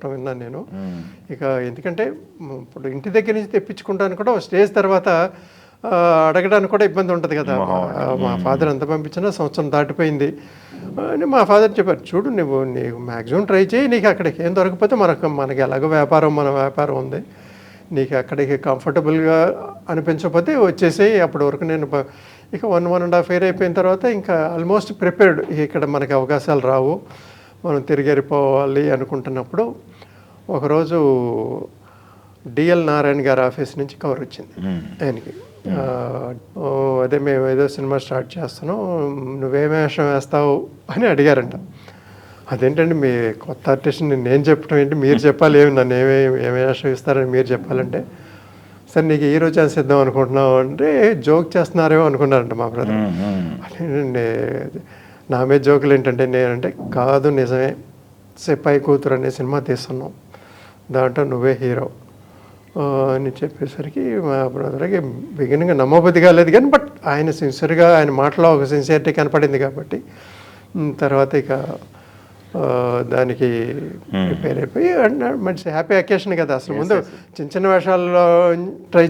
చెప్పడం విన్నాను నేను. ఇక ఎందుకంటే ఇప్పుడు ఇంటి దగ్గర నుంచి తెప్పించుకుంటాను కూడా స్టేజ్ తర్వాత అడగడానికి కూడా ఇబ్బంది ఉంటుంది కదా. మా ఫాదర్ ఎంత పంపించినా సంవత్సరం దాటిపోయింది అని మా ఫాదర్ చెప్పారు, చూడు నీకు మ్యాక్సిమం ట్రై చేయి, నీకు అక్కడికి ఏం దొరకపోతే మనకి ఎలాగో మన వ్యాపారం ఉంది, నీకు అక్కడికి కంఫర్టబుల్గా అనిపించకపోతే వచ్చేసేయి. అప్పటి వరకు నేను ఇక 1.5 year అయిపోయిన తర్వాత ఇంకా ఆల్మోస్ట్ ప్రిపేర్డ్, ఇక్కడ మనకి అవకాశాలు రావు, మనం తిరిగేరిపోవాలి అనుకుంటున్నప్పుడు ఒకరోజు డిఎల్ నారాయణ గారి ఆఫీస్ నుంచి కవర్ వచ్చింది ఆయనకి. అదే మేము ఏదో సినిమా స్టార్ట్ చేస్తున్నాం, నువ్వేం వేషం వేస్తావు అని అడిగారంట. అదేంటండి మీ కొత్త ఆర్టిస్ట్ని నేను చెప్పడం ఏంటి, మీరు చెప్పాలి, నన్ను ఏమి వేషం ఇస్తారని మీరు చెప్పాలంటే, సరే నీకు ఈ రోజు ఛాన్స్ ఇద్దాం అనుకుంటున్నావు అంటే జోక్ చేస్తున్నారేమో అనుకున్నారంట మా బ్రదర్. అదేంటండి నా మీద జోకులు ఏంటంటే, నేనంటే కాదు నిజమే, సిపాయి కూతురు అనే సినిమా తీస్తున్నాం, దాంట్లో నువ్వే హీరో అని చెప్పేసరికి మా బ్రదర్కి బిగినింగ్ నమ్మబుద్ధి కాలేదు, కానీ బట్ ఆయన సిన్సియర్గా ఆయన మాటలో ఒక సిన్సియరిటీ కనపడింది కాబట్టి తర్వాత ఇక దానికి ప్రిపేర్ అయిపోయి మంచి హ్యాపీ అకేషన్ కదా. అసలు ముందు చిన్న చిన్న వేషాల్లో ట్రై